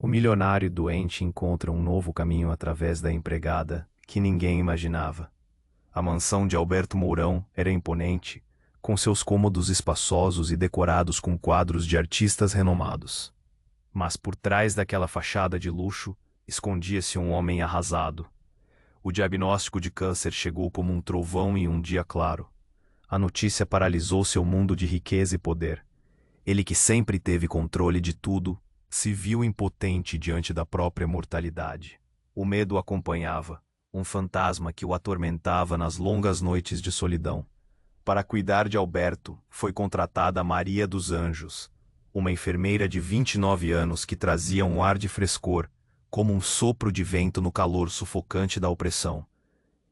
O milionário doente encontra um novo caminho através da empregada, que ninguém imaginava. A mansão de Alberto Mourão era imponente, com seus cômodos espaçosos e decorados com quadros de artistas renomados. Mas por trás daquela fachada de luxo, escondia-se um homem arrasado. O diagnóstico de câncer chegou como um trovão em um dia claro. A notícia paralisou seu mundo de riqueza e poder. Ele, que sempre teve controle de tudo, se viu impotente diante da própria mortalidade. O medo o acompanhava, um fantasma que o atormentava nas longas noites de solidão. Para cuidar de Alberto, foi contratada Maria dos Anjos, uma enfermeira de 29 anos que trazia um ar de frescor, como um sopro de vento no calor sufocante da opressão.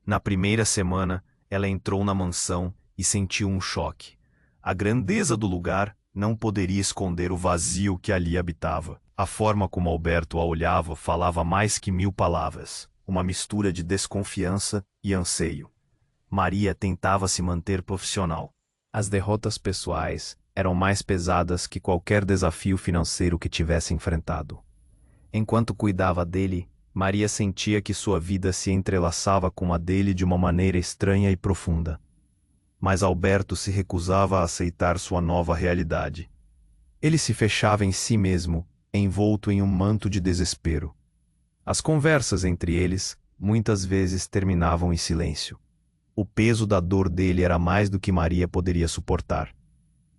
Na primeira semana, ela entrou na mansão e sentiu um choque. A grandeza do lugar não poderia esconder o vazio que ali habitava. A forma como Alberto a olhava falava mais que 1000 palavras, uma mistura de desconfiança e anseio. Maria tentava se manter profissional. As derrotas pessoais eram mais pesadas que qualquer desafio financeiro que tivesse enfrentado. Enquanto cuidava dele, Maria sentia que sua vida se entrelaçava com a dele de uma maneira estranha e profunda. Mas Alberto se recusava a aceitar sua nova realidade. Ele se fechava em si mesmo, envolto em um manto de desespero. As conversas entre eles, muitas vezes, terminavam em silêncio. O peso da dor dele era mais do que Maria poderia suportar.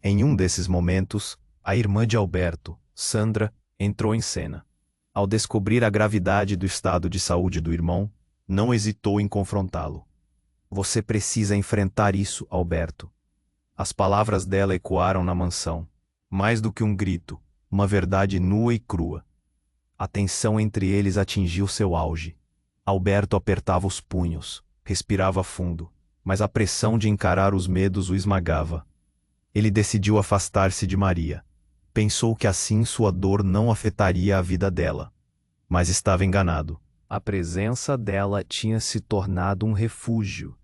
Em um desses momentos, a irmã de Alberto, Sandra, entrou em cena. Ao descobrir a gravidade do estado de saúde do irmão, não hesitou em confrontá-lo. Você precisa enfrentar isso, Alberto. As palavras dela ecoaram na mansão. Mais do que um grito, uma verdade nua e crua. A tensão entre eles atingiu seu auge. Alberto apertava os punhos, respirava fundo, mas a pressão de encarar os medos o esmagava. Ele decidiu afastar-se de Maria. Pensou que assim sua dor não afetaria a vida dela. Mas estava enganado. A presença dela tinha se tornado um refúgio,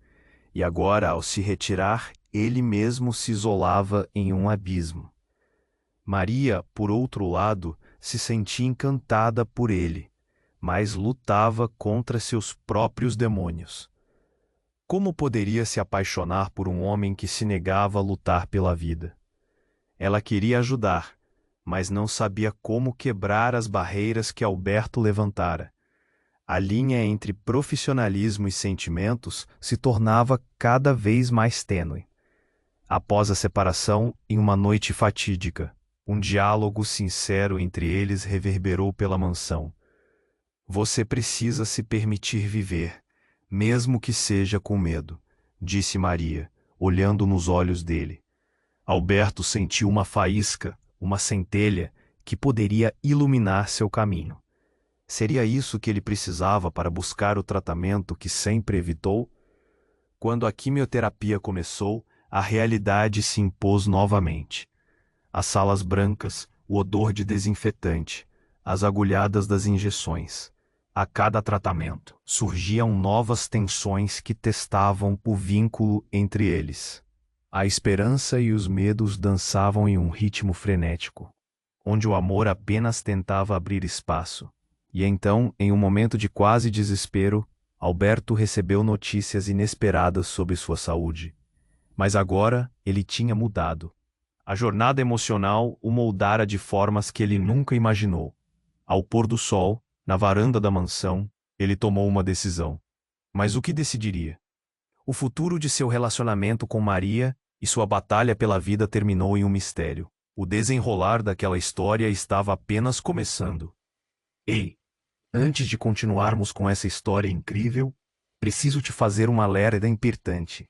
e agora, ao se retirar, ele mesmo se isolava em um abismo. Maria, por outro lado, se sentia encantada por ele, mas lutava contra seus próprios demônios. Como poderia se apaixonar por um homem que se negava a lutar pela vida? Ela queria ajudar, mas não sabia como quebrar as barreiras que Alberto levantara. A linha entre profissionalismo e sentimentos se tornava cada vez mais tênue. Após a separação, em uma noite fatídica, um diálogo sincero entre eles reverberou pela mansão. Você precisa se permitir viver, mesmo que seja com medo, disse Maria, olhando nos olhos dele. Alberto sentiu uma faísca, uma centelha, que poderia iluminar seu caminho. Seria isso que ele precisava para buscar o tratamento que sempre evitou? Quando a quimioterapia começou, a realidade se impôs novamente. As salas brancas, o odor de desinfetante, as agulhadas das injeções. A cada tratamento, surgiam novas tensões que testavam o vínculo entre eles. A esperança e os medos dançavam em um ritmo frenético, onde o amor apenas tentava abrir espaço. E então, em um momento de quase desespero, Alberto recebeu notícias inesperadas sobre sua saúde. Mas agora ele tinha mudado. A jornada emocional o moldara de formas que ele nunca imaginou. Ao pôr do sol, na varanda da mansão, ele tomou uma decisão. Mas o que decidiria? O futuro de seu relacionamento com Maria e sua batalha pela vida terminou em um mistério. O desenrolar daquela história estava apenas começando. Ei! Antes de continuarmos com essa história incrível, preciso te fazer um alerta importante.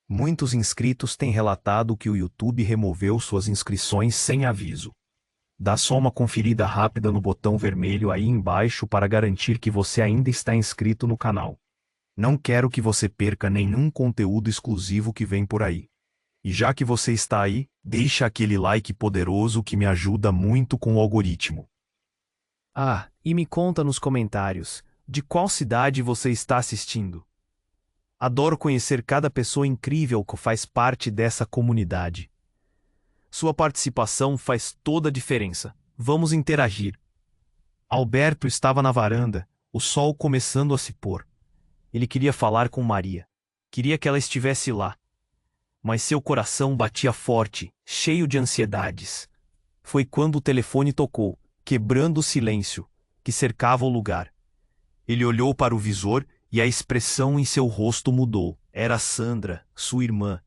Muitos inscritos têm relatado que o YouTube removeu suas inscrições sem aviso. Dá só uma conferida rápida no botão vermelho aí embaixo para garantir que você ainda está inscrito no canal. Não quero que você perca nenhum conteúdo exclusivo que vem por aí. E já que você está aí, deixa aquele like poderoso que me ajuda muito com o algoritmo. Ah, e me conta nos comentários, de qual cidade você está assistindo? Adoro conhecer cada pessoa incrível que faz parte dessa comunidade. Sua participação faz toda a diferença. Vamos interagir. Alberto estava na varanda, o sol começando a se pôr. Ele queria falar com Maria. Queria que ela estivesse lá. Mas seu coração batia forte, cheio de ansiedades. Foi quando o telefone tocou, quebrando o silêncio que cercava o lugar. Ele olhou para o visor e a expressão em seu rosto mudou. Era Sandra, sua irmã.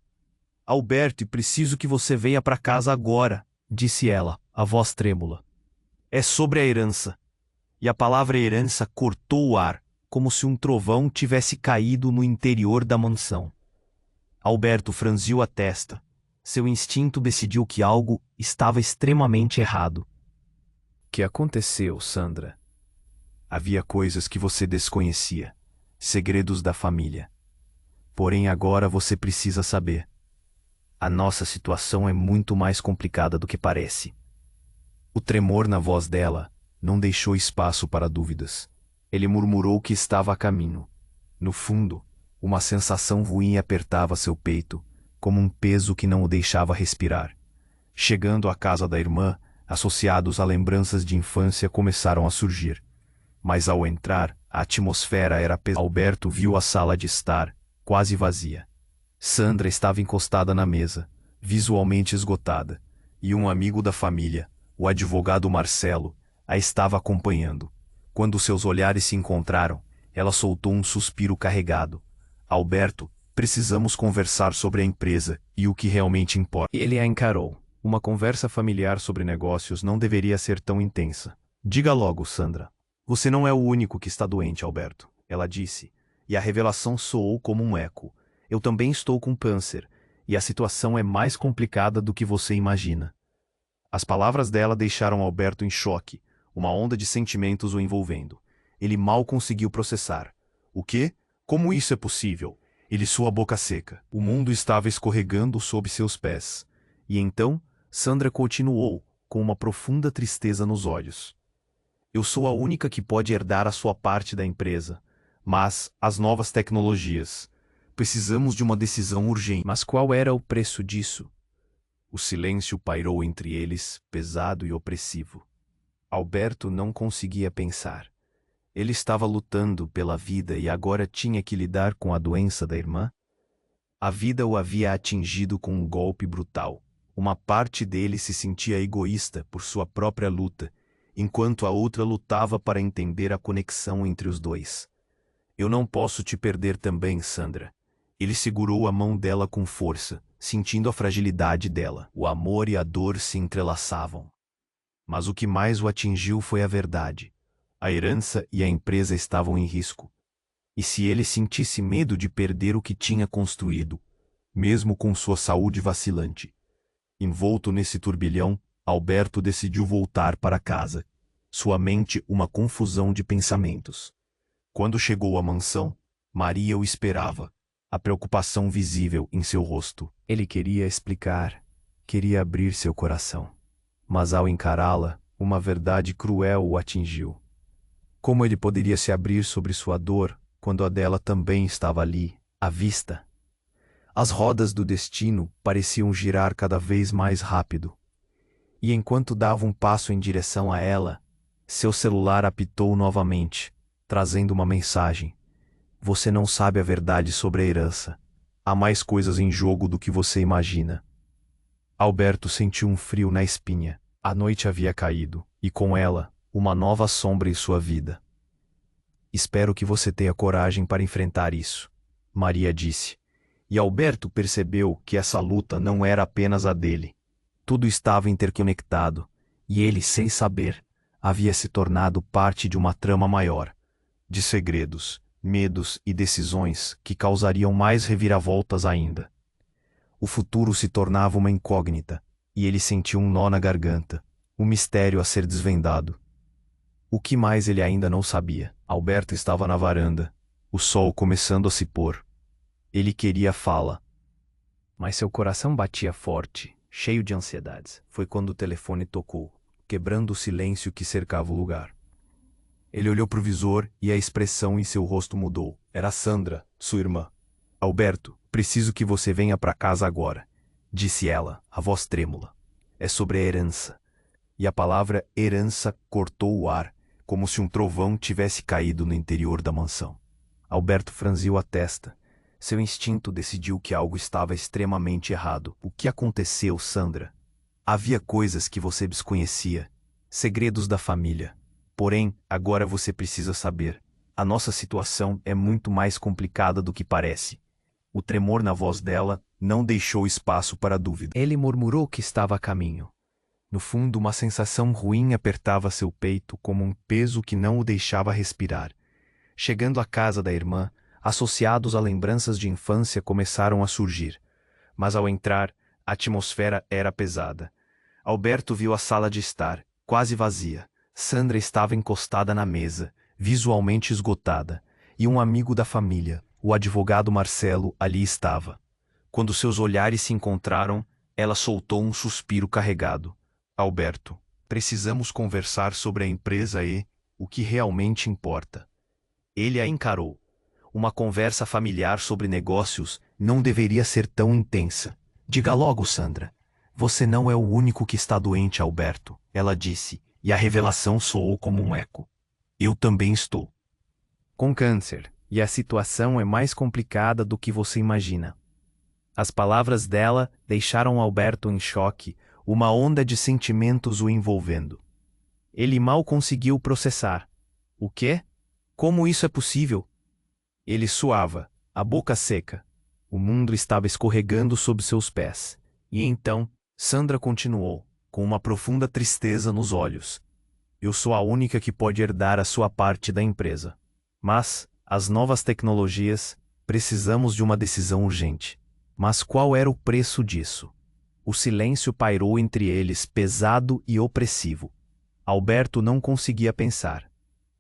Alberto, preciso que você venha para casa agora, disse ela, a voz trêmula. É sobre a herança. E a palavra herança cortou o ar, como se um trovão tivesse caído no interior da mansão. Alberto franziu a testa. Seu instinto decidiu que algo estava extremamente errado. O que aconteceu, Sandra? Havia coisas que você desconhecia, segredos da família. Porém, agora você precisa saber. A nossa situação é muito mais complicada do que parece. O tremor na voz dela não deixou espaço para dúvidas. Ele murmurou que estava a caminho. No fundo, uma sensação ruim apertava seu peito, como um peso que não o deixava respirar. Chegando à casa da irmã, associados a lembranças de infância começaram a surgir. Mas ao entrar, a atmosfera era pesada. Alberto viu a sala de estar, quase vazia. Sandra estava encostada na mesa, visualmente esgotada, e um amigo da família, o advogado Marcelo, a estava acompanhando. Quando seus olhares se encontraram, ela soltou um suspiro carregado. Alberto, precisamos conversar sobre a empresa e o que realmente importa. Ele a encarou. Uma conversa familiar sobre negócios não deveria ser tão intensa. Diga logo, Sandra. Você não é o único que está doente, Alberto, ela disse, e a revelação soou como um eco. Eu também estou com câncer, e a situação é mais complicada do que você imagina. As palavras dela deixaram Alberto em choque, uma onda de sentimentos o envolvendo. Ele mal conseguiu processar. O quê? Como isso é possível? Ele sua boca seca. O mundo estava escorregando sob seus pés. E então, Sandra continuou, com uma profunda tristeza nos olhos. Eu sou a única que pode herdar a sua parte da empresa. Mas, as novas tecnologias. Precisamos de uma decisão urgente. Mas qual era o preço disso? O silêncio pairou entre eles, pesado e opressivo. Alberto não conseguia pensar. Ele estava lutando pela vida e agora tinha que lidar com a doença da irmã? A vida o havia atingido com um golpe brutal. Uma parte dele se sentia egoísta por sua própria luta, enquanto a outra lutava para entender a conexão entre os dois. Eu não posso te perder também, Sandra. Ele segurou a mão dela com força, sentindo a fragilidade dela. O amor e a dor se entrelaçavam. Mas o que mais o atingiu foi a verdade. A herança e a empresa estavam em risco. E se ele sentisse medo de perder o que tinha construído, mesmo com sua saúde vacilante? Envolto nesse turbilhão, Alberto decidiu voltar para casa. Sua mente uma confusão de pensamentos. Quando chegou à mansão, Maria o esperava, a preocupação visível em seu rosto. Ele queria explicar, queria abrir seu coração. Mas ao encará-la, uma verdade cruel o atingiu. Como ele poderia se abrir sobre sua dor, quando a dela também estava ali, à vista? As rodas do destino pareciam girar cada vez mais rápido. E enquanto dava um passo em direção a ela, seu celular apitou novamente, trazendo uma mensagem. Você não sabe a verdade sobre a herança. Há mais coisas em jogo do que você imagina. Alberto sentiu um frio na espinha. A noite havia caído, e com ela, uma nova sombra em sua vida. Espero que você tenha coragem para enfrentar isso, Maria disse. E Alberto percebeu que essa luta não era apenas a dele. Tudo estava interconectado, e ele, sem saber, havia se tornado parte de uma trama maior, de segredos, medos e decisões que causariam mais reviravoltas ainda. O futuro se tornava uma incógnita, e ele sentiu um nó na garganta, um mistério a ser desvendado. O que mais ele ainda não sabia? Alberto estava na varanda, o sol começando a se pôr. Ele queria fala. Mas seu coração batia forte, cheio de ansiedades. Foi quando o telefone tocou, quebrando o silêncio que cercava o lugar. Ele olhou para o visor e a expressão em seu rosto mudou. Era Sandra, sua irmã. Alberto, preciso que você venha para casa agora, disse ela, a voz trêmula. É sobre a herança. E a palavra herança cortou o ar, como se um trovão tivesse caído no interior da mansão. Alberto franziu a testa. Seu instinto decidiu que algo estava extremamente errado. O que aconteceu, Sandra? Havia coisas que você desconhecia, segredos da família. Porém, agora você precisa saber. A nossa situação é muito mais complicada do que parece. O tremor na voz dela não deixou espaço para dúvida. Ele murmurou que estava a caminho. No fundo, uma sensação ruim apertava seu peito como um peso que não o deixava respirar. Chegando à casa da irmã, associados a lembranças de infância começaram a surgir. Mas ao entrar, a atmosfera era pesada. Alberto viu a sala de estar, quase vazia. Sandra estava encostada na mesa, visualmente esgotada, e um amigo da família, o advogado Marcelo, ali estava. Quando seus olhares se encontraram, ela soltou um suspiro carregado. Alberto, precisamos conversar sobre a empresa e o que realmente importa. Ele a encarou. Uma conversa familiar sobre negócios não deveria ser tão intensa. Diga logo, Sandra. Você não é o único que está doente, Alberto, ela disse, e a revelação soou como um eco. Eu também estou. Com câncer, e a situação é mais complicada do que você imagina. As palavras dela deixaram Alberto em choque, uma onda de sentimentos o envolvendo. Ele mal conseguiu processar. O quê? Como isso é possível? Ele suava, a boca seca. O mundo estava escorregando sob seus pés. E então, Sandra continuou, com uma profunda tristeza nos olhos. Eu sou a única que pode herdar a sua parte da empresa. Mas, as novas tecnologias, precisamos de uma decisão urgente. Mas qual era o preço disso? O silêncio pairou entre eles, pesado e opressivo. Alberto não conseguia pensar.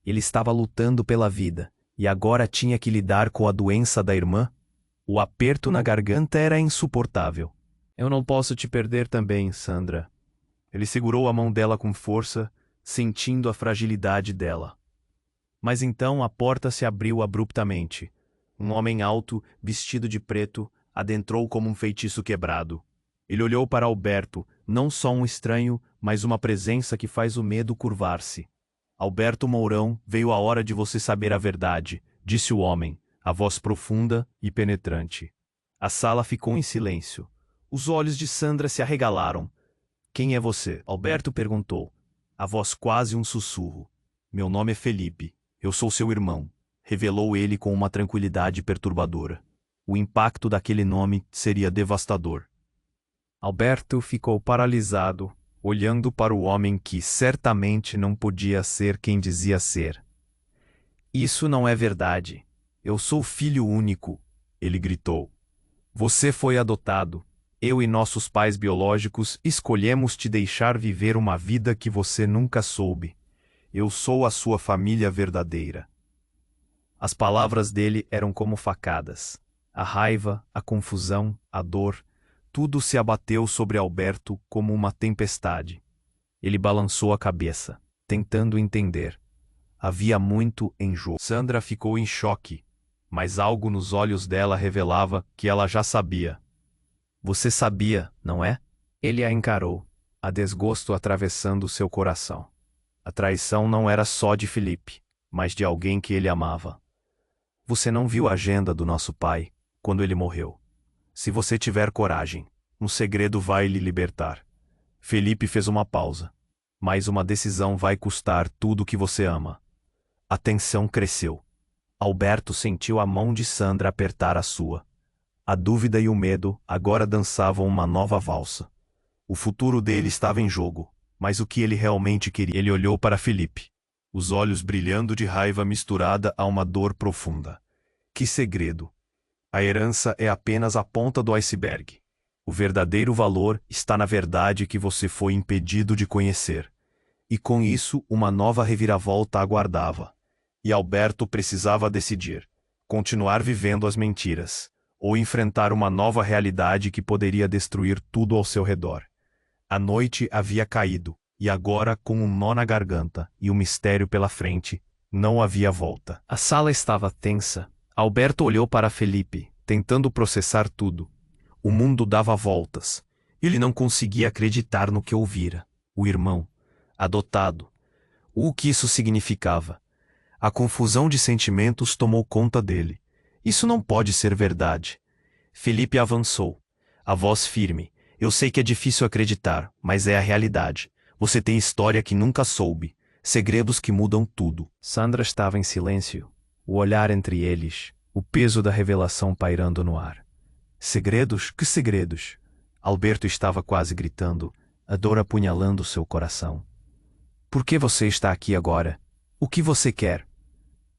Ele estava lutando pela vida, e agora tinha que lidar com a doença da irmã? O aperto na garganta era insuportável. Eu não posso te perder também, Sandra. Ele segurou a mão dela com força, sentindo a fragilidade dela. Mas então a porta se abriu abruptamente. Um homem alto, vestido de preto, adentrou como um feitiço quebrado. Ele olhou para Alberto, não só um estranho, mas uma presença que faz o medo curvar-se. Alberto Mourão, veio a hora de você saber a verdade, disse o homem, a voz profunda e penetrante. A sala ficou em silêncio. Os olhos de Sandra se arregalaram. Quem é você? Alberto perguntou. A voz quase um sussurro. Meu nome é Felipe. Eu sou seu irmão, revelou ele com uma tranquilidade perturbadora. O impacto daquele nome seria devastador. Alberto ficou paralisado, olhando para o homem que certamente não podia ser quem dizia ser. Isso não é verdade. Eu sou filho único, ele gritou. Você foi adotado. Eu e nossos pais biológicos escolhemos te deixar viver uma vida que você nunca soube. Eu sou a sua família verdadeira. As palavras dele eram como facadas. A raiva, a confusão, a dor, tudo se abateu sobre Alberto como uma tempestade. Ele balançou a cabeça, tentando entender. Havia muito em jogo. Sandra ficou em choque, mas algo nos olhos dela revelava que ela já sabia. Você sabia, não é? Ele a encarou, a desgosto atravessando seu coração. A traição não era só de Felipe, mas de alguém que ele amava. Você não viu a agenda do nosso pai, quando ele morreu. Se você tiver coragem, um segredo vai lhe libertar. Felipe fez uma pausa. Mas uma decisão vai custar tudo o que você ama. A tensão cresceu. Alberto sentiu a mão de Sandra apertar a sua. A dúvida e o medo agora dançavam uma nova valsa. O futuro dele estava em jogo, mas o que ele realmente queria? Ele olhou para Felipe, os olhos brilhando de raiva misturada a uma dor profunda. Que segredo! A herança é apenas a ponta do iceberg. O verdadeiro valor está na verdade que você foi impedido de conhecer. E com isso uma nova reviravolta aguardava. E Alberto precisava decidir: continuar vivendo as mentiras, ou enfrentar uma nova realidade que poderia destruir tudo ao seu redor. A noite havia caído, e agora, com um nó na garganta e um mistério pela frente, não havia volta. A sala estava tensa. Alberto olhou para Felipe, tentando processar tudo. O mundo dava voltas. Ele não conseguia acreditar no que ouvira. O irmão, adotado. O que isso significava? A confusão de sentimentos tomou conta dele. Isso não pode ser verdade. Felipe avançou. A voz firme. Eu sei que é difícil acreditar, mas é a realidade. Você tem história que nunca soube. Segredos que mudam tudo. Sandra estava em silêncio. O olhar entre eles. O peso da revelação pairando no ar. Segredos? Que segredos? Alberto estava quase gritando, a dor apunhalando seu coração. Por que você está aqui agora? O que você quer?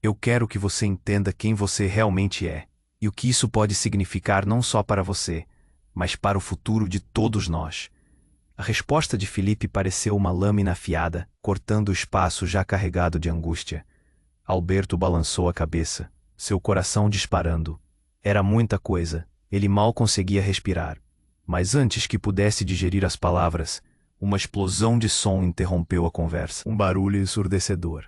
Eu quero que você entenda quem você realmente é, e o que isso pode significar não só para você, mas para o futuro de todos nós. A resposta de Felipe pareceu uma lâmina afiada, cortando o espaço já carregado de angústia. Alberto balançou a cabeça, seu coração disparando. Era muita coisa, ele mal conseguia respirar. Mas antes que pudesse digerir as palavras, uma explosão de som interrompeu a conversa. Um barulho ensurdecedor.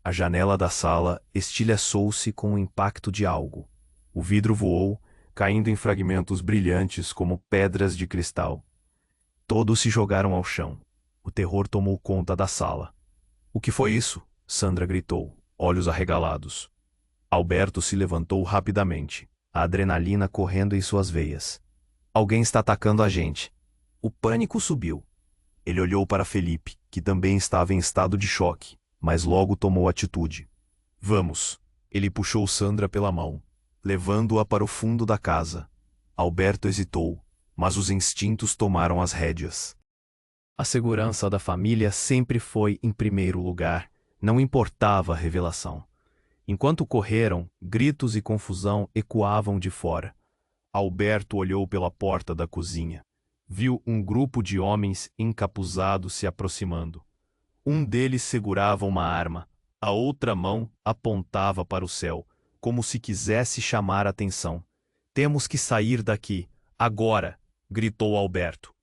A janela da sala estilhaçou-se com o impacto de algo. O vidro voou, caindo em fragmentos brilhantes como pedras de cristal. Todos se jogaram ao chão. O terror tomou conta da sala. O que foi isso? Sandra gritou, olhos arregalados. Alberto se levantou rapidamente, a adrenalina correndo em suas veias. Alguém está atacando a gente. O pânico subiu. Ele olhou para Felipe, que também estava em estado de choque, mas logo tomou atitude. Vamos. Ele puxou Sandra pela mão, levando-a para o fundo da casa. Alberto hesitou, mas os instintos tomaram as rédeas. A segurança da família sempre foi em primeiro lugar, não importava a revelação. Enquanto correram, gritos e confusão ecoavam de fora. Alberto olhou pela porta da cozinha. Viu um grupo de homens encapuzados se aproximando. Um deles segurava uma arma, a outra mão apontava para o céu, como se quisesse chamar a atenção. Temos que sair daqui, agora! Gritou Alberto.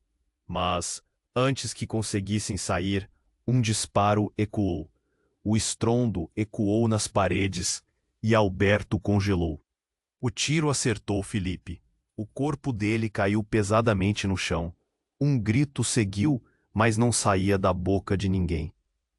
Mas, antes que conseguissem sair, um disparo ecoou. O estrondo ecoou nas paredes e Alberto congelou. O tiro acertou Felipe. O corpo dele caiu pesadamente no chão. Um grito seguiu, mas não saía da boca de ninguém.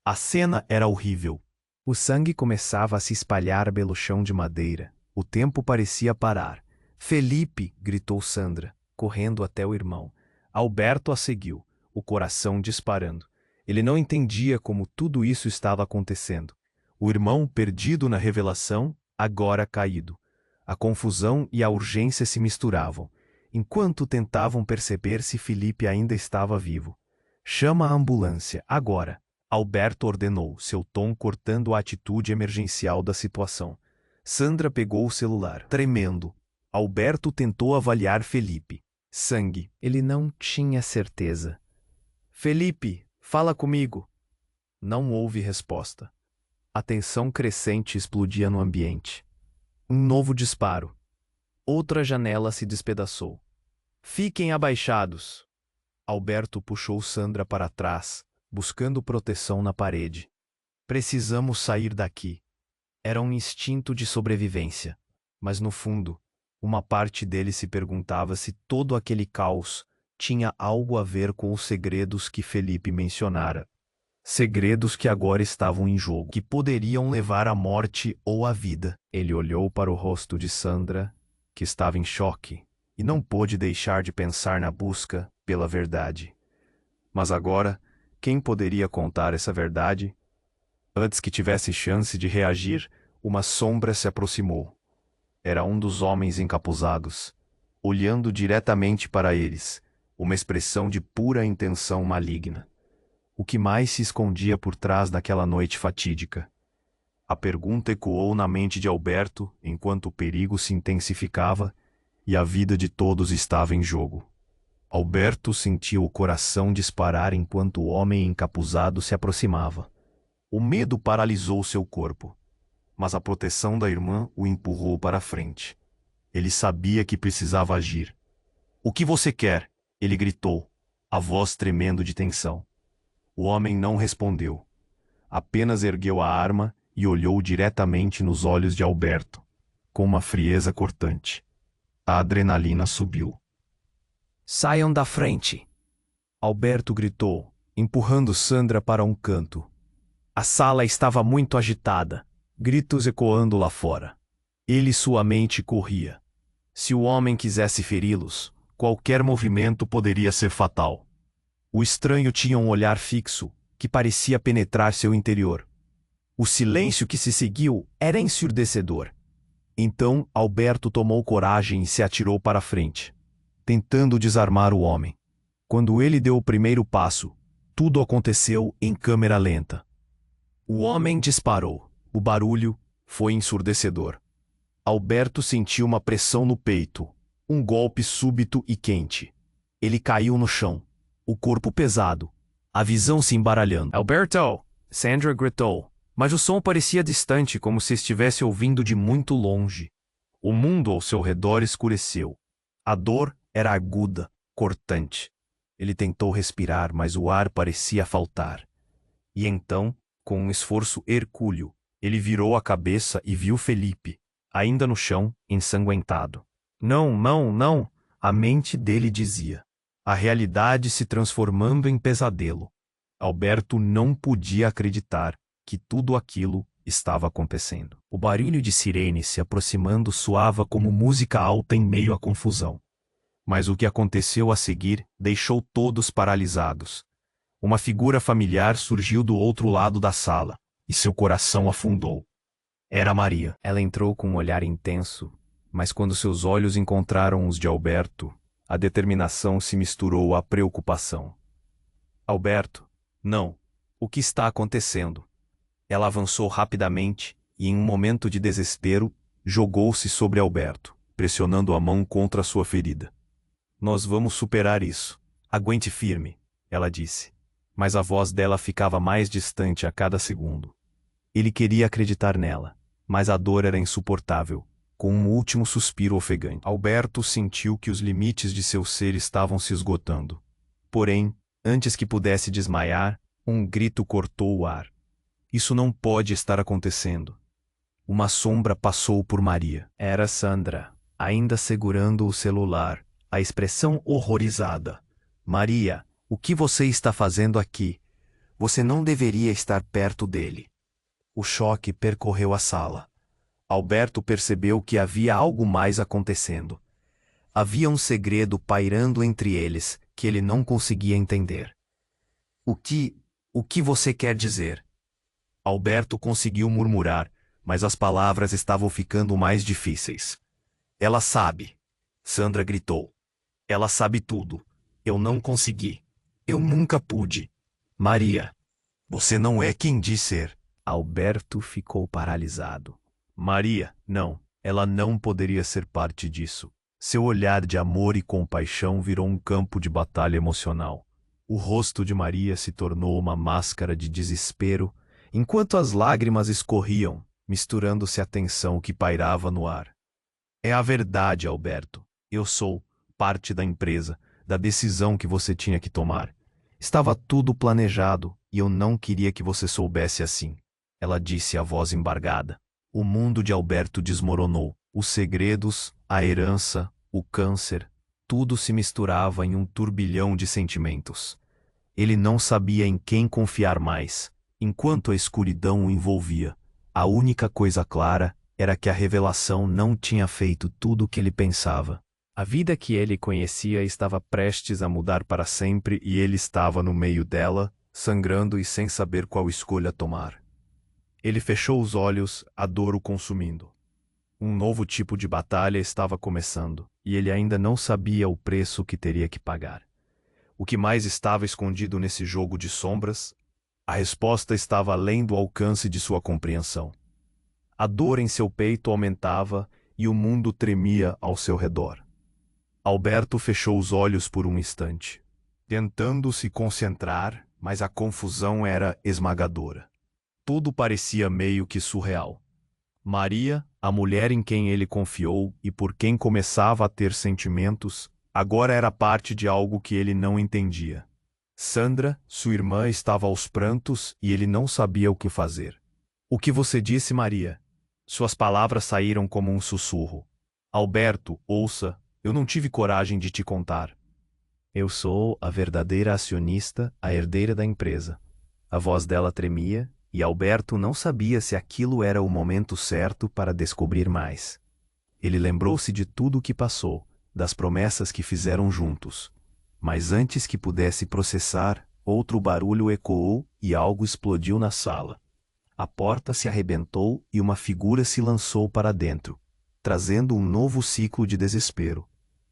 A cena era horrível. O sangue começava a se espalhar pelo chão de madeira. O tempo parecia parar. Felipe! Gritou Sandra, correndo até o irmão. Alberto a seguiu, o coração disparando. Ele não entendia como tudo isso estava acontecendo. O irmão perdido na revelação, agora caído. A confusão e a urgência se misturavam, enquanto tentavam perceber se Felipe ainda estava vivo. Chama a ambulância, agora! Alberto ordenou, seu tom cortando a atitude emergencial da situação. Sandra pegou o celular, tremendo. Alberto tentou avaliar Felipe. Sangue. Ele não tinha certeza. Felipe, fala comigo. Não houve resposta. A tensão crescente explodia no ambiente. Um novo disparo. Outra janela se despedaçou. Fiquem abaixados. Alberto puxou Sandra para trás, buscando proteção na parede. Precisamos sair daqui. Era um instinto de sobrevivência. Mas no fundo, uma parte dele se perguntava se todo aquele caos tinha algo a ver com os segredos que Felipe mencionara. Segredos que agora estavam em jogo, que poderiam levar à morte ou à vida. Ele olhou para o rosto de Sandra, que estava em choque, e não pôde deixar de pensar na busca pela verdade. Mas agora, quem poderia contar essa verdade? Antes que tivesse chance de reagir, uma sombra se aproximou. Era um dos homens encapuzados, olhando diretamente para eles, uma expressão de pura intenção maligna. O que mais se escondia por trás daquela noite fatídica? A pergunta ecoou na mente de Alberto enquanto o perigo se intensificava e a vida de todos estava em jogo. Alberto sentiu o coração disparar enquanto o homem encapuzado se aproximava. O medo paralisou seu corpo, mas a proteção da irmã o empurrou para a frente. Ele sabia que precisava agir. "O que você quer?" ele gritou, a voz tremendo de tensão. O homem não respondeu. Apenas ergueu a arma e olhou diretamente nos olhos de Alberto, com uma frieza cortante. A adrenalina subiu. "Saiam da frente!" Alberto gritou, empurrando Sandra para um canto. A sala estava muito agitada, gritos ecoando lá fora. Ele e sua mente corria. Se o homem quisesse feri-los, qualquer movimento poderia ser fatal. O estranho tinha um olhar fixo, que parecia penetrar seu interior. O silêncio que se seguiu era ensurdecedor. Então, Alberto tomou coragem e se atirou para a frente, tentando desarmar o homem. Quando ele deu o primeiro passo, tudo aconteceu em câmera lenta. O homem disparou. O barulho foi ensurdecedor. Alberto sentiu uma pressão no peito, um golpe súbito e quente. Ele caiu no chão, o corpo pesado, a visão se embaralhando. Alberto! Sandra gritou, mas o som parecia distante, como se estivesse ouvindo de muito longe. O mundo ao seu redor escureceu. A dor era aguda, cortante. Ele tentou respirar, mas o ar parecia faltar. E então, com um esforço hercúleo, ele virou a cabeça e viu Felipe, ainda no chão, ensanguentado. Não, não, não, a mente dele dizia. A realidade se transformando em pesadelo. Alberto não podia acreditar que tudo aquilo estava acontecendo. O barulho de sirene se aproximando soava como música alta em meio à confusão. Mas o que aconteceu a seguir deixou todos paralisados. Uma figura familiar surgiu do outro lado da sala, e seu coração afundou. Era Maria. Ela entrou com um olhar intenso, mas quando seus olhos encontraram os de Alberto, a determinação se misturou à preocupação. Alberto, não. O que está acontecendo? Ela avançou rapidamente e, em um momento de desespero, jogou-se sobre Alberto, pressionando a mão contra sua ferida. Nós vamos superar isso. Aguente firme, ela disse. Mas a voz dela ficava mais distante a cada segundo. Ele queria acreditar nela, mas a dor era insuportável, com um último suspiro ofegante. Alberto sentiu que os limites de seu ser estavam se esgotando. Porém, antes que pudesse desmaiar, um grito cortou o ar. Isso não pode estar acontecendo. Uma sombra passou por Maria. Era Sandra, ainda segurando o celular, a expressão horrorizada. Maria, o que você está fazendo aqui? Você não deveria estar perto dele. O choque percorreu a sala. Alberto percebeu que havia algo mais acontecendo. Havia um segredo pairando entre eles que ele não conseguia entender. O que você quer dizer? Alberto conseguiu murmurar, mas as palavras estavam ficando mais difíceis. Ela sabe. Sandra gritou. Ela sabe tudo. Eu não consegui. Eu nunca pude. Maria. Você não é quem diz ser. Alberto ficou paralisado. Maria, não. Ela não poderia ser parte disso. Seu olhar de amor e compaixão virou um campo de batalha emocional. O rosto de Maria se tornou uma máscara de desespero, enquanto as lágrimas escorriam, misturando-se à tensão que pairava no ar. É a verdade, Alberto. Eu sou parte da empresa, da decisão que você tinha que tomar. Estava tudo planejado e eu não queria que você soubesse assim. Ela disse a voz embargada. O mundo de Alberto desmoronou. Os segredos, a herança, o câncer, tudo se misturava em um turbilhão de sentimentos. Ele não sabia em quem confiar mais. Enquanto a escuridão o envolvia, a única coisa clara era que a revelação não tinha feito tudo o que ele pensava. A vida que ele conhecia estava prestes a mudar para sempre e ele estava no meio dela, sangrando e sem saber qual escolha tomar. Ele fechou os olhos, a dor o consumindo. Um novo tipo de batalha estava começando, e ele ainda não sabia o preço que teria que pagar. O que mais estava escondido nesse jogo de sombras? A resposta estava além do alcance de sua compreensão. A dor em seu peito aumentava e o mundo tremia ao seu redor. Alberto fechou os olhos por um instante, tentando se concentrar, mas a confusão era esmagadora. Tudo parecia meio que surreal. Maria, a mulher em quem ele confiou e por quem começava a ter sentimentos, agora era parte de algo que ele não entendia. Sandra, sua irmã, estava aos prantos e ele não sabia o que fazer. O que você disse, Maria? Suas palavras saíram como um sussurro. Alberto, ouça, eu não tive coragem de te contar. Eu sou a verdadeira acionista, a herdeira da empresa. A voz dela tremia, e Alberto não sabia se aquilo era o momento certo para descobrir mais. Ele lembrou-se de tudo o que passou, das promessas que fizeram juntos. Mas antes que pudesse processar, outro barulho ecoou e algo explodiu na sala. A porta se arrebentou e uma figura se lançou para dentro, trazendo um novo ciclo de desespero.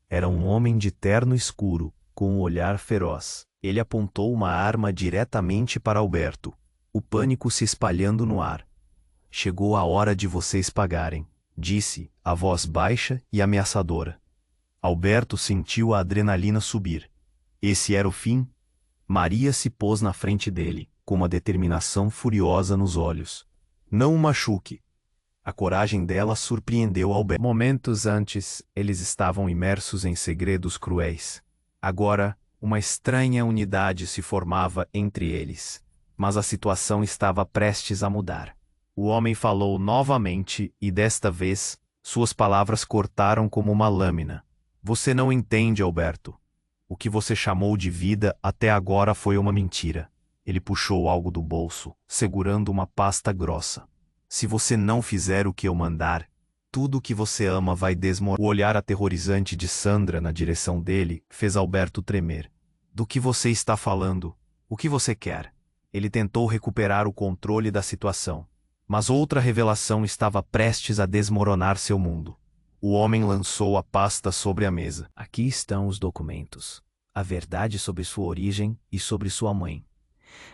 Era um homem de terno escuro, com um olhar feroz. Ele apontou uma arma diretamente para Alberto, o pânico se espalhando no ar. Chegou a hora de vocês pagarem, disse, a voz baixa e ameaçadora. Alberto sentiu a adrenalina subir. Esse era o fim? Maria se pôs na frente dele, com uma determinação furiosa nos olhos. Não o machuque. A coragem dela surpreendeu Alberto. Momentos antes, eles estavam imersos em segredos cruéis. Agora, uma estranha unidade se formava entre eles. Mas a situação estava prestes a mudar. O homem falou novamente e desta vez, suas palavras cortaram como uma lâmina. Você não entende, Alberto. O que você chamou de vida até agora foi uma mentira. Ele puxou algo do bolso, segurando uma pasta grossa. Se você não fizer o que eu mandar, tudo o que você ama vai desmoronar. O olhar aterrorizante de Sandra na direção dele fez Alberto tremer. Do que você está falando? O que você quer? Ele tentou recuperar o controle da situação. Mas outra revelação estava prestes a desmoronar seu mundo. O homem lançou a pasta sobre a mesa. Aqui estão os documentos. A verdade sobre sua origem e sobre sua mãe.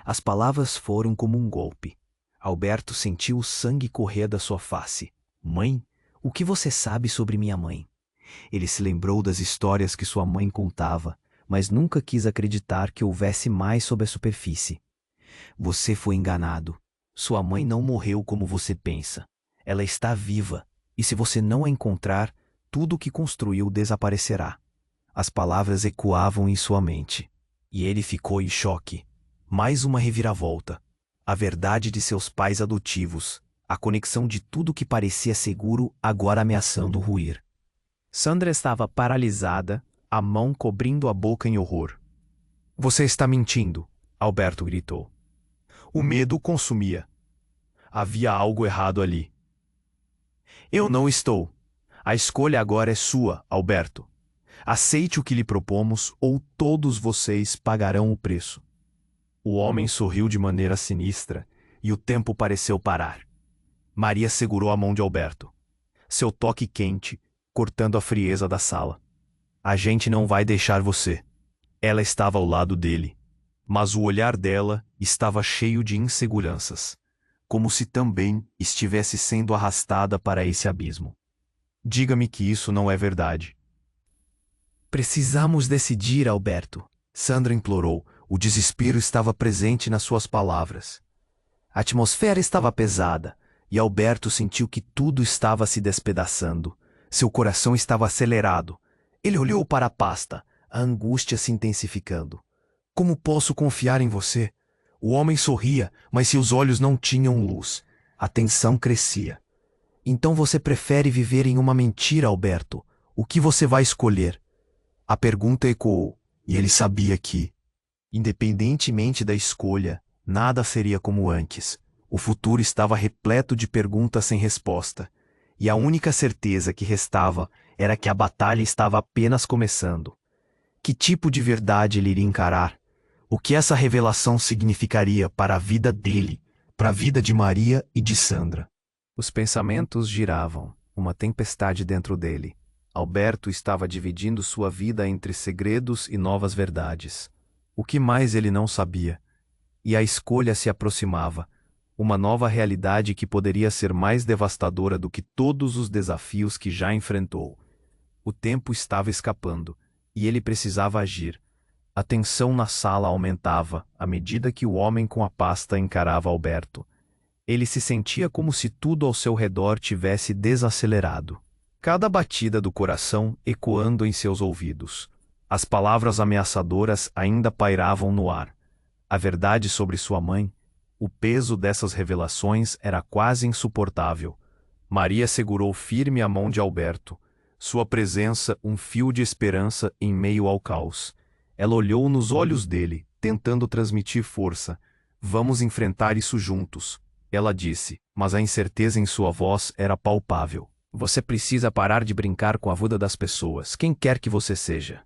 As palavras foram como um golpe. Alberto sentiu o sangue correr da sua face. Mãe? O que você sabe sobre minha mãe? Ele se lembrou das histórias que sua mãe contava, mas nunca quis acreditar que houvesse mais sob a superfície. Você foi enganado. Sua mãe não morreu como você pensa. Ela está viva, e se você não a encontrar, tudo o que construiu desaparecerá. As palavras ecoavam em sua mente. E ele ficou em choque. Mais uma reviravolta. A verdade de seus pais adotivos. A conexão de tudo que parecia seguro agora ameaçando ruir. Sandra estava paralisada, a mão cobrindo a boca em horror. Você está mentindo, Alberto gritou. O medo o consumia. Havia algo errado ali. Eu não estou. A escolha agora é sua, Alberto. Aceite o que lhe propomos ou todos vocês pagarão o preço. O homem sorriu de maneira sinistra e o tempo pareceu parar. Maria segurou a mão de Alberto. Seu toque quente, cortando a frieza da sala. A gente não vai deixar você. Ela estava ao lado dele. Mas o olhar dela estava cheio de inseguranças, como se também estivesse sendo arrastada para esse abismo. Diga-me que isso não é verdade. Precisamos decidir, Alberto. Sandra implorou. O desespero estava presente nas suas palavras. A atmosfera estava pesada, e Alberto sentiu que tudo estava se despedaçando. Seu coração estava acelerado. Ele olhou para a pasta, a angústia se intensificando. Como posso confiar em você? O homem sorria, mas seus olhos não tinham luz. A tensão crescia. Então você prefere viver em uma mentira, Alberto? O que você vai escolher? A pergunta ecoou, e ele sabia que, independentemente da escolha, nada seria como antes. O futuro estava repleto de perguntas sem resposta, e a única certeza que restava era que a batalha estava apenas começando. Que tipo de verdade ele iria encarar? O que essa revelação significaria para a vida dele, para a vida de Maria e de Sandra? Os pensamentos giravam, uma tempestade dentro dele. Alberto estava dividindo sua vida entre segredos e novas verdades. O que mais ele não sabia? E a escolha se aproximava, uma nova realidade que poderia ser mais devastadora do que todos os desafios que já enfrentou. O tempo estava escapando, e ele precisava agir. A tensão na sala aumentava à medida que o homem com a pasta encarava Alberto. Ele se sentia como se tudo ao seu redor tivesse desacelerado. Cada batida do coração ecoando em seus ouvidos. As palavras ameaçadoras ainda pairavam no ar. A verdade sobre sua mãe, o peso dessas revelações era quase insuportável. Maria segurou firme a mão de Alberto. Sua presença um fio de esperança em meio ao caos. Ela olhou nos olhos dele, tentando transmitir força. Vamos enfrentar isso juntos, ela disse, mas a incerteza em sua voz era palpável. Você precisa parar de brincar com a vida das pessoas, quem quer que você seja.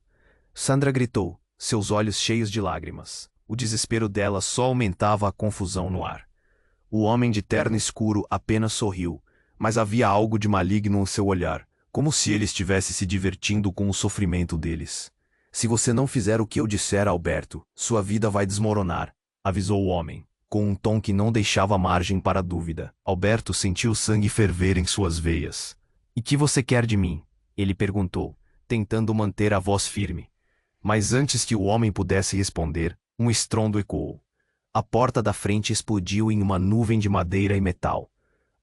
Sandra gritou, seus olhos cheios de lágrimas. O desespero dela só aumentava a confusão no ar. O homem de terno escuro apenas sorriu, mas havia algo de maligno em seu olhar, como se ele estivesse se divertindo com o sofrimento deles. Se você não fizer o que eu disser, Alberto, sua vida vai desmoronar, avisou o homem, com um tom que não deixava margem para dúvida. Alberto sentiu o sangue ferver em suas veias. E que você quer de mim? Ele perguntou, tentando manter a voz firme. Mas antes que o homem pudesse responder, um estrondo ecoou. A porta da frente explodiu em uma nuvem de madeira e metal.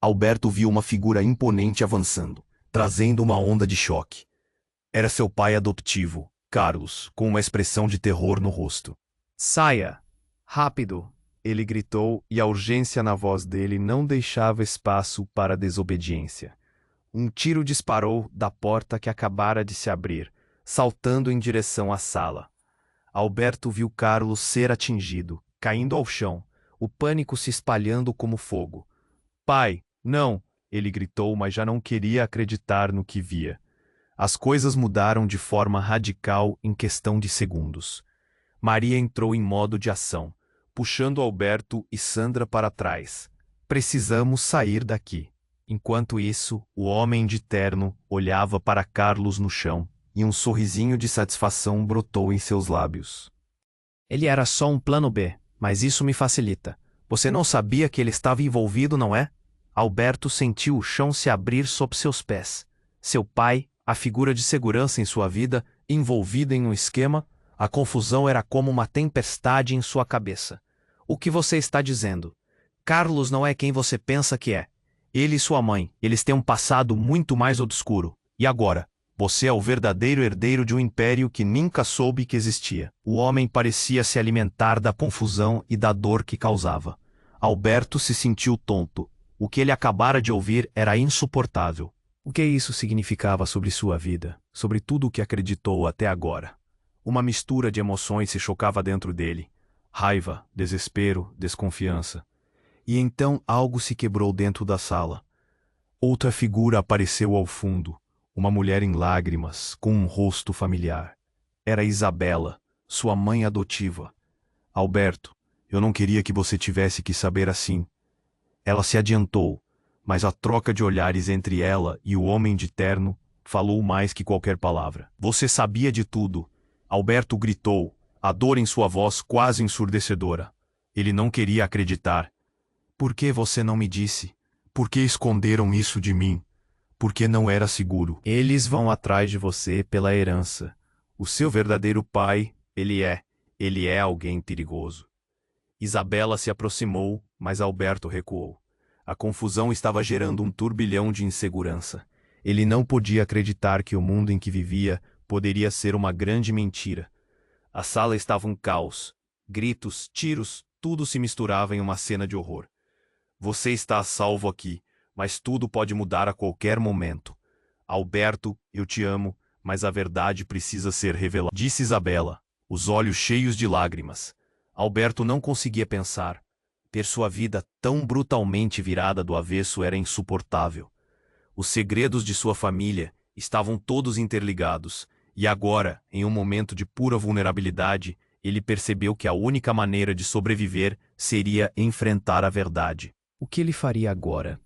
Alberto viu uma figura imponente avançando, trazendo uma onda de choque. Era seu pai adotivo, Carlos, com uma expressão de terror no rosto. Saia! Rápido! Ele gritou e a urgência na voz dele não deixava espaço para desobediência. Um tiro disparou da porta que acabara de se abrir, saltando em direção à sala. Alberto viu Carlos ser atingido, caindo ao chão, o pânico se espalhando como fogo. Pai, não! Ele gritou, mas já não queria acreditar no que via. As coisas mudaram de forma radical em questão de segundos. Maria entrou em modo de ação, puxando Alberto e Sandra para trás. Precisamos sair daqui. Enquanto isso, o homem de terno olhava para Carlos no chão, e um sorrisinho de satisfação brotou em seus lábios. Ele era só um plano B, mas isso me facilita. Você não sabia que ele estava envolvido, não é? Alberto sentiu o chão se abrir sob seus pés. Seu pai, a figura de segurança em sua vida, envolvida em um esquema, a confusão era como uma tempestade em sua cabeça. O que você está dizendo? Carlos não é quem você pensa que é. Ele e sua mãe, eles têm um passado muito mais obscuro. E agora? Você é o verdadeiro herdeiro de um império que nunca soube que existia. O homem parecia se alimentar da confusão e da dor que causava. Alberto se sentiu tonto. O que ele acabara de ouvir era insuportável. O que isso significava sobre sua vida, sobre tudo o que acreditou até agora? Uma mistura de emoções se chocava dentro dele. Raiva, desespero, desconfiança. E então algo se quebrou dentro da sala. Outra figura apareceu ao fundo. Uma mulher em lágrimas, com um rosto familiar. Era Isabela, sua mãe adotiva. Alberto, eu não queria que você tivesse que saber assim. Ela se adiantou, mas a troca de olhares entre ela e o homem de terno falou mais que qualquer palavra. Você sabia de tudo. Alberto gritou, a dor em sua voz quase ensurdecedora. Ele não queria acreditar. Por que você não me disse? Por que esconderam isso de mim? Porque não era seguro. Eles vão atrás de você pela herança. O seu verdadeiro pai, ele é alguém perigoso. Isabela se aproximou, mas Alberto recuou. A confusão estava gerando um turbilhão de insegurança. Ele não podia acreditar que o mundo em que vivia poderia ser uma grande mentira. A sala estava um caos. Gritos, tiros, tudo se misturava em uma cena de horror. Você está a salvo aqui, mas tudo pode mudar a qualquer momento. Alberto, eu te amo, mas a verdade precisa ser revelada, disse Isabela, os olhos cheios de lágrimas. Alberto não conseguia pensar. Ter sua vida tão brutalmente virada do avesso era insuportável. Os segredos de sua família estavam todos interligados, e agora, em um momento de pura vulnerabilidade, ele percebeu que a única maneira de sobreviver seria enfrentar a verdade. O que ele faria agora?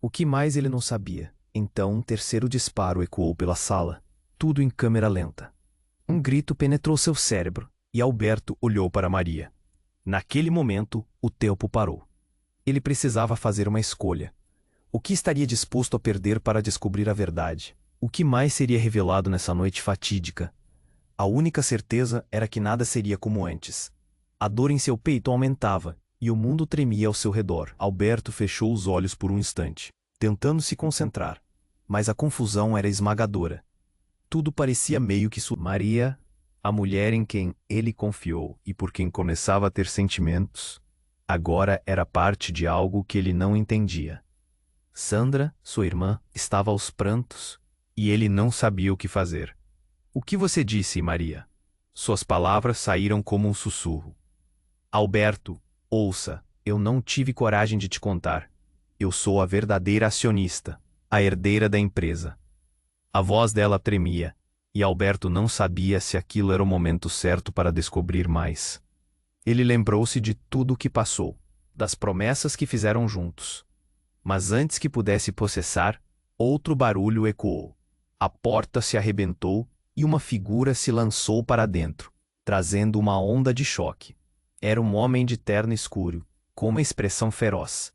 O que mais ele não sabia? Então um terceiro disparo ecoou pela sala, tudo em câmera lenta. Um grito penetrou seu cérebro, e Alberto olhou para Maria. Naquele momento, o tempo parou. Ele precisava fazer uma escolha. O que estaria disposto a perder para descobrir a verdade? O que mais seria revelado nessa noite fatídica? A única certeza era que nada seria como antes. A dor em seu peito aumentava, e o mundo tremia ao seu redor. Alberto fechou os olhos por um instante, tentando se concentrar. Mas a confusão era esmagadora. Tudo parecia meio que Maria, a mulher em quem ele confiou e por quem começava a ter sentimentos, agora era parte de algo que ele não entendia. Sandra, sua irmã, estava aos prantos, e ele não sabia o que fazer. O que você disse, Maria? Suas palavras saíram como um sussurro. Alberto, Ouça, eu não tive coragem de te contar. Eu sou a verdadeira acionista, a herdeira da empresa. A voz dela tremia, e Alberto não sabia se aquilo era o momento certo para descobrir mais. Ele lembrou-se de tudo o que passou, das promessas que fizeram juntos. Mas antes que pudesse processar, outro barulho ecoou. A porta se arrebentou e uma figura se lançou para dentro, trazendo uma onda de choque. Era um homem de terno escuro, com uma expressão feroz.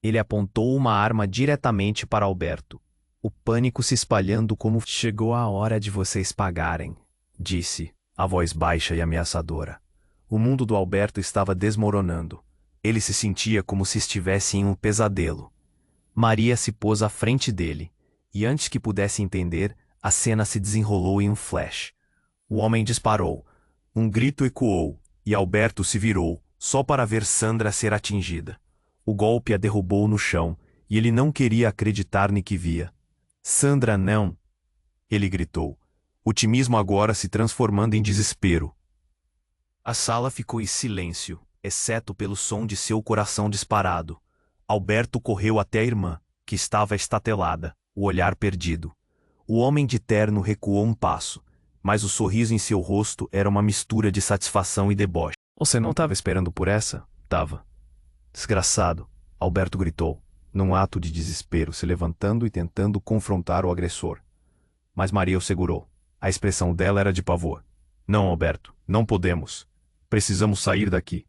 Ele apontou uma arma diretamente para Alberto. O pânico se espalhando como chegou a hora de vocês pagarem, disse, a voz baixa e ameaçadora. O mundo do Alberto estava desmoronando. Ele se sentia como se estivesse em um pesadelo. Maria se pôs à frente dele, e antes que pudesse entender, a cena se desenrolou em um flash. O homem disparou. Um grito ecoou, e Alberto se virou, só para ver Sandra ser atingida. O golpe a derrubou no chão, e ele não queria acreditar no que via. Sandra, não! Ele gritou, otimismo agora se transformando em desespero. A sala ficou em silêncio, exceto pelo som de seu coração disparado. Alberto correu até a irmã, que estava estatelada, o olhar perdido. O homem de terno recuou um passo, mas o sorriso em seu rosto era uma mistura de satisfação e deboche. Você não estava esperando por essa? Tava. Desgraçado, Alberto gritou, num ato de desespero, se levantando e tentando confrontar o agressor. Mas Maria o segurou. A expressão dela era de pavor. Não, Alberto, não podemos. Precisamos sair daqui.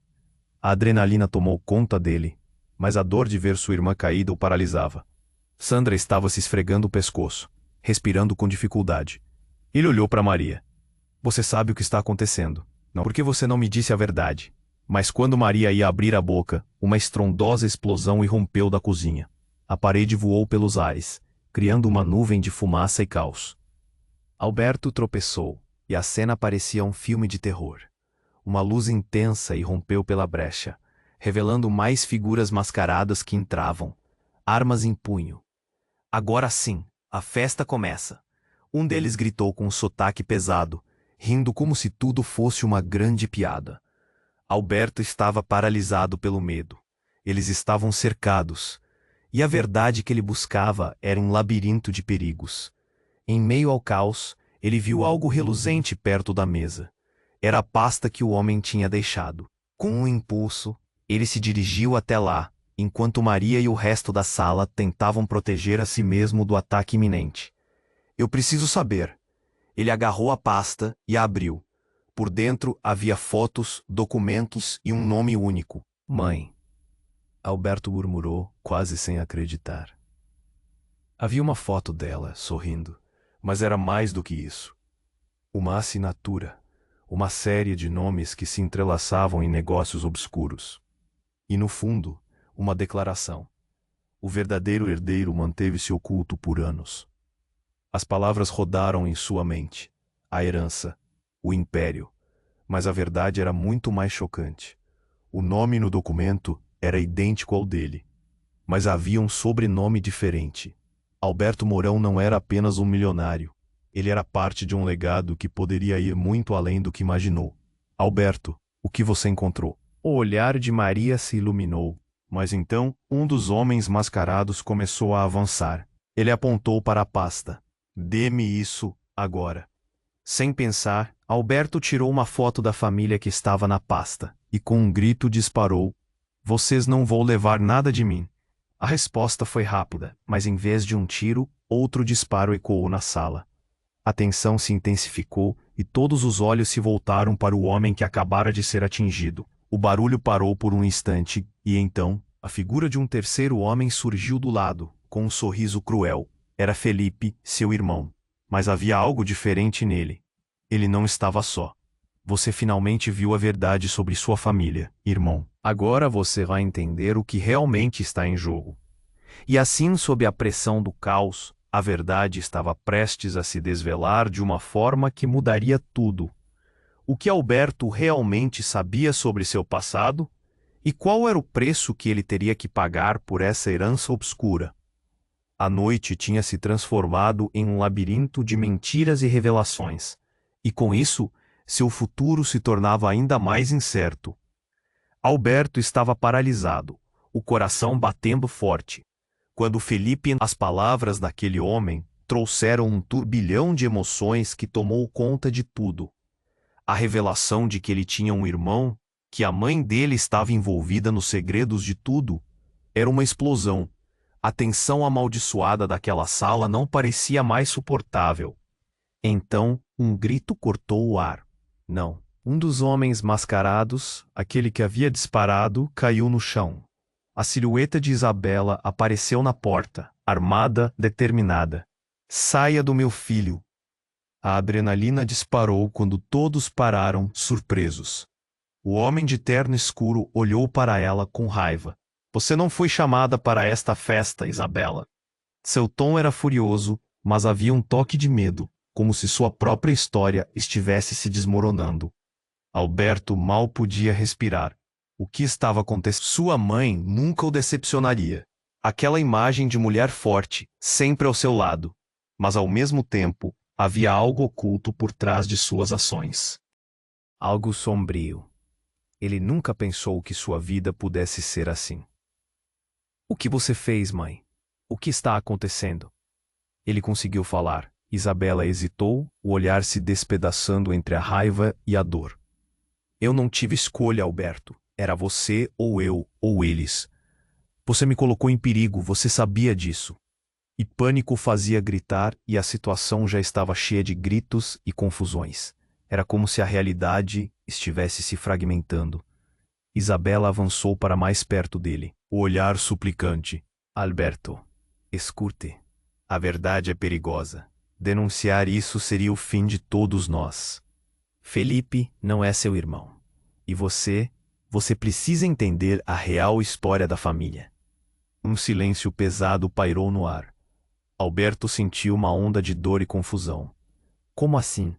A adrenalina tomou conta dele, mas a dor de ver sua irmã caída o paralisava. Sandra estava se esfregando o pescoço, respirando com dificuldade. Ele olhou para Maria. Você sabe o que está acontecendo. Não porque você não me disse a verdade. Mas quando Maria ia abrir a boca, uma estrondosa explosão irrompeu da cozinha. A parede voou pelos ares, criando uma nuvem de fumaça e caos. Alberto tropeçou, e a cena parecia um filme de terror. Uma luz intensa irrompeu pela brecha, revelando mais figuras mascaradas que entravam, armas em punho. Agora sim, a festa começa. Um deles gritou com um sotaque pesado, rindo como se tudo fosse uma grande piada. Alberto estava paralisado pelo medo. Eles estavam cercados, e a verdade que ele buscava era um labirinto de perigos. Em meio ao caos, ele viu algo reluzente perto da mesa. Era a pasta que o homem tinha deixado. Com um impulso, ele se dirigiu até lá, enquanto Maria e o resto da sala tentavam proteger a si mesmo do ataque iminente. Eu preciso saber. Ele agarrou a pasta e a abriu. Por dentro havia fotos, documentos e um nome único. Mãe. Alberto murmurou, quase sem acreditar. Havia uma foto dela, sorrindo, mas era mais do que isso. Uma assinatura, uma série de nomes que se entrelaçavam em negócios obscuros. E no fundo, uma declaração. O verdadeiro herdeiro manteve-se oculto por anos. As palavras rodaram em sua mente. A herança. O império. Mas a verdade era muito mais chocante. O nome no documento era idêntico ao dele. Mas havia um sobrenome diferente. Alberto Mourão não era apenas um milionário. Ele era parte de um legado que poderia ir muito além do que imaginou. Alberto, o que você encontrou? O olhar de Maria se iluminou. Mas então, um dos homens mascarados começou a avançar. Ele apontou para a pasta. Dê-me isso, agora. Sem pensar, Alberto tirou uma foto da família que estava na pasta, e com um grito disparou. Vocês não vão levar nada de mim. A resposta foi rápida, mas em vez de um tiro, outro disparo ecoou na sala. A tensão se intensificou, e todos os olhos se voltaram para o homem que acabara de ser atingido. O barulho parou por um instante, e então, a figura de um terceiro homem surgiu do lado, com um sorriso cruel. Era Felipe, seu irmão. Mas havia algo diferente nele. Ele não estava só. Você finalmente viu a verdade sobre sua família, irmão. Agora você vai entender o que realmente está em jogo. E assim, sob a pressão do caos, a verdade estava prestes a se desvelar de uma forma que mudaria tudo. O que Alberto realmente sabia sobre seu passado? E qual era o preço que ele teria que pagar por essa herança obscura? A noite tinha se transformado em um labirinto de mentiras e revelações. E com isso, seu futuro se tornava ainda mais incerto. Alberto estava paralisado, o coração batendo forte. Quando Felipe, as palavras daquele homem trouxeram um turbilhão de emoções que tomou conta de tudo. A revelação de que ele tinha um irmão, que a mãe dele estava envolvida nos segredos de tudo, era uma explosão. A tensão amaldiçoada daquela sala não parecia mais suportável. Então, um grito cortou o ar. Não. Um dos homens mascarados, aquele que havia disparado, caiu no chão. A silhueta de Isabela apareceu na porta, armada, determinada. Saia do meu filho! A adrenalina disparou quando todos pararam, surpresos. O homem de terno escuro olhou para ela com raiva. Você não foi chamada para esta festa, Isabela. Seu tom era furioso, mas havia um toque de medo, como se sua própria história estivesse se desmoronando. Alberto mal podia respirar. O que estava acontecendo? Sua mãe nunca o decepcionaria. Aquela imagem de mulher forte, sempre ao seu lado. Mas ao mesmo tempo, havia algo oculto por trás de suas ações. Algo sombrio. Ele nunca pensou que sua vida pudesse ser assim. O que você fez, mãe? O que está acontecendo? Ele conseguiu falar. Isabela hesitou, o olhar se despedaçando entre a raiva e a dor. Eu não tive escolha, Alberto. Era você, ou eu, ou eles. Você me colocou em perigo, você sabia disso. E pânico fazia gritar e a situação já estava cheia de gritos e confusões. Era como se a realidade estivesse se fragmentando. Isabela avançou para mais perto dele, o olhar suplicante. Alberto, escute. A verdade é perigosa. Denunciar isso seria o fim de todos nós. Felipe não é seu irmão. E você precisa entender a real história da família. Um silêncio pesado pairou no ar. Alberto sentiu uma onda de dor e confusão. Como assim?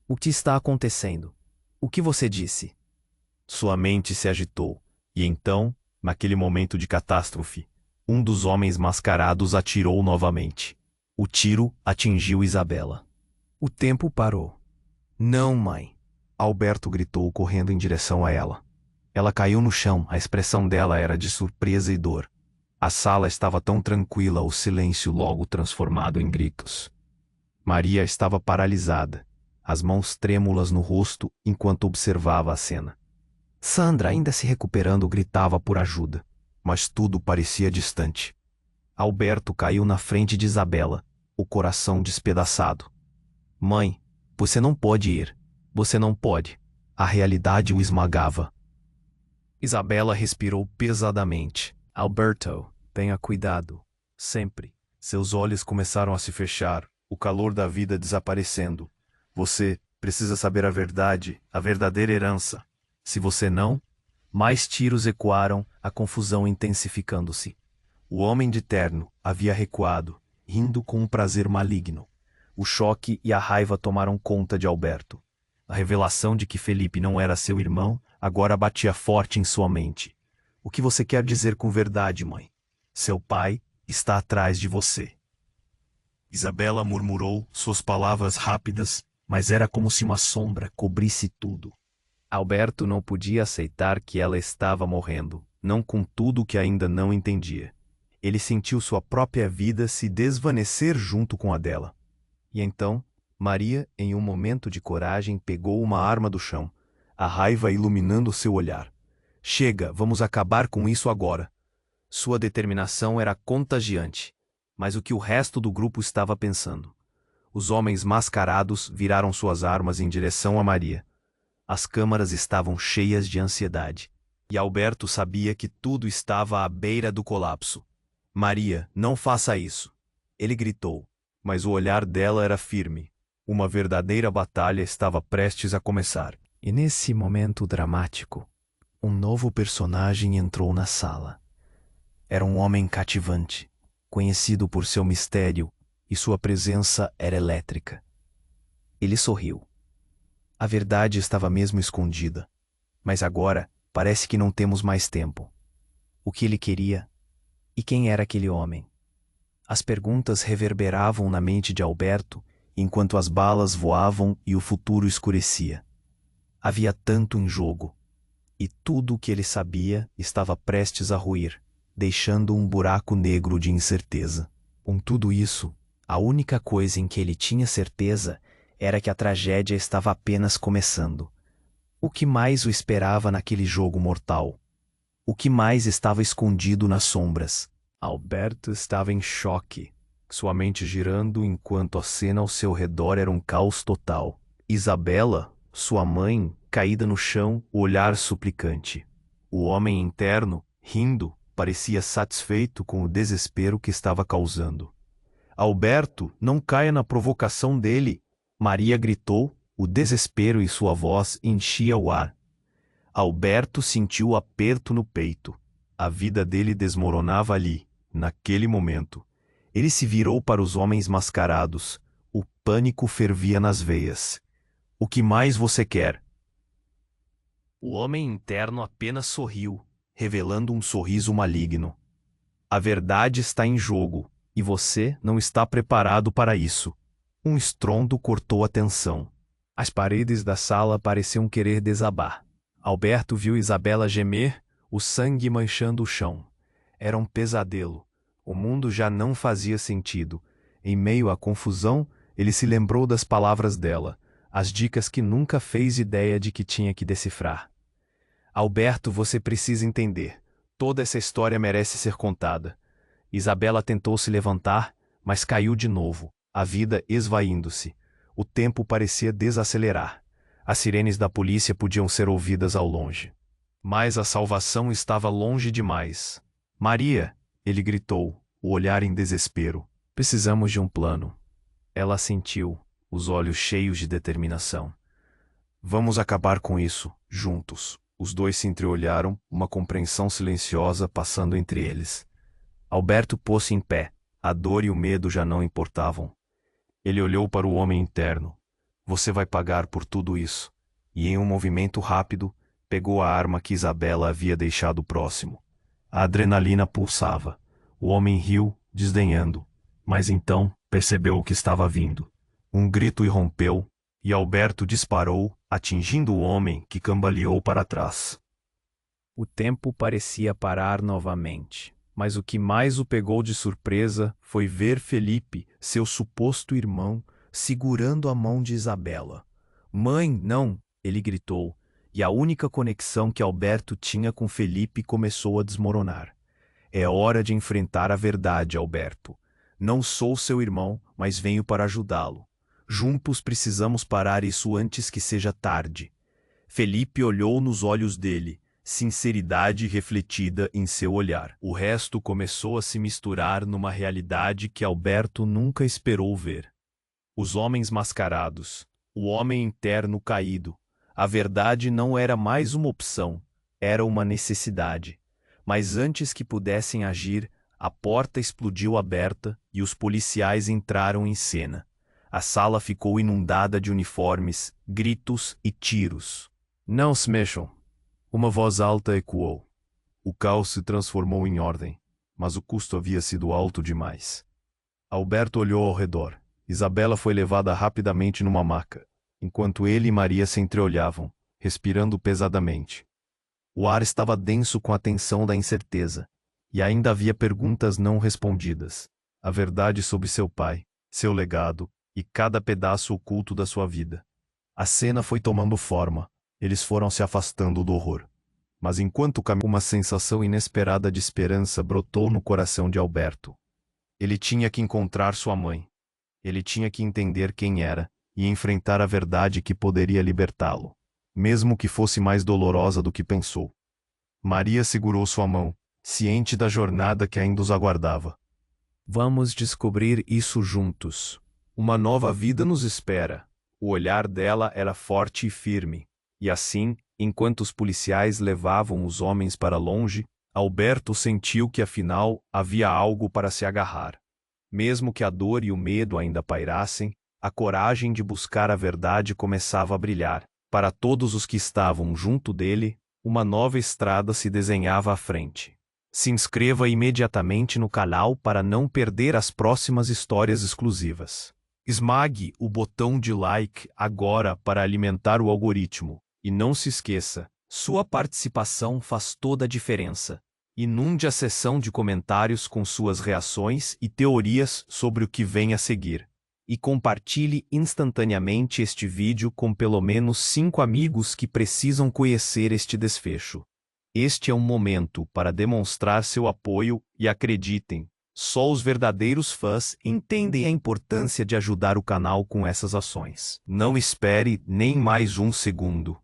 O que está acontecendo? O que você disse? Sua mente se agitou, e então, naquele momento de catástrofe, um dos homens mascarados atirou novamente. O tiro atingiu Isabela. O tempo parou. Não, mãe! Alberto gritou correndo em direção a ela. Ela caiu no chão, a expressão dela era de surpresa e dor. A sala estava tão tranquila, o silêncio logo transformado em gritos. Maria estava paralisada, as mãos trêmulas no rosto enquanto observava a cena. Sandra, ainda se recuperando, gritava por ajuda, mas tudo parecia distante. Alberto caiu na frente de Isabela, o coração despedaçado. Mãe, você não pode ir. Você não pode. A realidade o esmagava. Isabela respirou pesadamente. Alberto, tenha cuidado. Sempre. Seus olhos começaram a se fechar, o calor da vida desaparecendo. Você precisa saber a verdade, a verdadeira herança. Se você não... Mais tiros ecoaram, a confusão intensificando-se. O homem de terno havia recuado, rindo com um prazer maligno. O choque e a raiva tomaram conta de Alberto. A revelação de que Felipe não era seu irmão agora batia forte em sua mente. O que você quer dizer com verdade, mãe? Seu pai está atrás de você. Isabela murmurou, suas palavras rápidas, mas era como se uma sombra cobrisse tudo. Alberto não podia aceitar que ela estava morrendo, não com tudo que ainda não entendia. Ele sentiu sua própria vida se desvanecer junto com a dela. E então, Maria, em um momento de coragem, pegou uma arma do chão, a raiva iluminando seu olhar. Chega, vamos acabar com isso agora. Sua determinação era contagiante, mas o que o resto do grupo estava pensando? Os homens mascarados viraram suas armas em direção a Maria. As câmaras estavam cheias de ansiedade, e Alberto sabia que tudo estava à beira do colapso. Maria, não faça isso! Ele gritou, mas o olhar dela era firme. Uma verdadeira batalha estava prestes a começar. E nesse momento dramático, um novo personagem entrou na sala. Era um homem cativante, conhecido por seu mistério, e sua presença era elétrica. Ele sorriu. A verdade estava mesmo escondida, mas agora parece que não temos mais tempo. O que ele queria? E quem era aquele homem? As perguntas reverberavam na mente de Alberto, enquanto as balas voavam e o futuro escurecia. Havia tanto em jogo. e tudo o que ele sabia estava prestes a ruir, deixando um buraco negro de incerteza. Com tudo isso, a única coisa em que ele tinha certeza era que a tragédia estava apenas começando. O que mais o esperava naquele jogo mortal? O que mais estava escondido nas sombras? Alberto estava em choque, sua mente girando enquanto a cena ao seu redor era um caos total. Isabela, sua mãe, caída no chão, o olhar suplicante. O homem interno, rindo, parecia satisfeito com o desespero que estava causando. Alberto, não caia na provocação dele! Maria gritou, o desespero em sua voz enchia o ar. Alberto sentiu o aperto no peito. A vida dele desmoronava ali, naquele momento. Ele se virou para os homens mascarados. O pânico fervia nas veias. O que mais você quer? O homem interno apenas sorriu, revelando um sorriso maligno. A verdade está em jogo, e você não está preparado para isso. Um estrondo cortou a tensão. As paredes da sala pareciam querer desabar. Alberto viu Isabela gemer, o sangue manchando o chão. Era um pesadelo. O mundo já não fazia sentido. Em meio à confusão, ele se lembrou das palavras dela, as dicas que nunca fez ideia de que tinha que decifrar. Alberto, você precisa entender. Toda essa história merece ser contada. Isabela tentou se levantar, mas caiu de novo, a vida esvaindo-se. O tempo parecia desacelerar. As sirenes da polícia podiam ser ouvidas ao longe. Mas a salvação estava longe demais. Maria, ele gritou, o olhar em desespero. Precisamos de um plano. Ela assentiu, os olhos cheios de determinação. Vamos acabar com isso, juntos. Os dois se entreolharam, uma compreensão silenciosa passando entre eles. Alberto pôs-se em pé. A dor e o medo já não importavam. Ele olhou para o homem interno. Você vai pagar por tudo isso. E em um movimento rápido, pegou a arma que Isabela havia deixado próximo. A adrenalina pulsava. O homem riu, desdenhando. Mas então, percebeu o que estava vindo. Um grito irrompeu, e Alberto disparou, atingindo o homem que cambaleou para trás. O tempo parecia parar novamente. Mas o que mais o pegou de surpresa foi ver Felipe, seu suposto irmão, segurando a mão de Isabela. Mãe, não! Ele gritou, e a única conexão que Alberto tinha com Felipe começou a desmoronar. É hora de enfrentar a verdade, Alberto. Não sou seu irmão, mas venho para ajudá-lo. Juntos precisamos parar isso antes que seja tarde. Felipe olhou nos olhos dele. Sinceridade refletida em seu olhar. O resto começou a se misturar numa realidade que Alberto nunca esperou ver. Os homens mascarados, o homem interno caído. A verdade não era mais uma opção, era uma necessidade. Mas antes que pudessem agir, a porta explodiu aberta e os policiais entraram em cena. A sala ficou inundada de uniformes, gritos e tiros. Não se mexam. Uma voz alta ecoou. O caos se transformou em ordem, mas o custo havia sido alto demais. Alberto olhou ao redor. Isabela foi levada rapidamente numa maca, enquanto ele e Maria se entreolhavam, respirando pesadamente. O ar estava denso com a tensão da incerteza, e ainda havia perguntas não respondidas. A verdade sobre seu pai, seu legado, e cada pedaço oculto da sua vida. A cena foi tomando forma. Eles foram se afastando do horror. Mas enquanto caminhava, uma sensação inesperada de esperança brotou no coração de Alberto. Ele tinha que encontrar sua mãe. Ele tinha que entender quem era e enfrentar a verdade que poderia libertá-lo, mesmo que fosse mais dolorosa do que pensou. Maria segurou sua mão, ciente da jornada que ainda os aguardava. Vamos descobrir isso juntos. Uma nova vida nos espera. O olhar dela era forte e firme. E assim, enquanto os policiais levavam os homens para longe, Alberto sentiu que afinal havia algo para se agarrar. Mesmo que a dor e o medo ainda pairassem, a coragem de buscar a verdade começava a brilhar. Para todos os que estavam junto dele, uma nova estrada se desenhava à frente. Se inscreva imediatamente no canal para não perder as próximas histórias exclusivas. Esmague o botão de like agora para alimentar o algoritmo. E não se esqueça, Sua participação faz toda a diferença. Inunde a seção de comentários com suas reações e teorias sobre o que vem a seguir. E compartilhe instantaneamente este vídeo com pelo menos 5 amigos que precisam conhecer este desfecho. Este é um momento para demonstrar seu apoio e acreditem, só os verdadeiros fãs entendem a importância de ajudar o canal com essas ações. Não espere nem mais um segundo.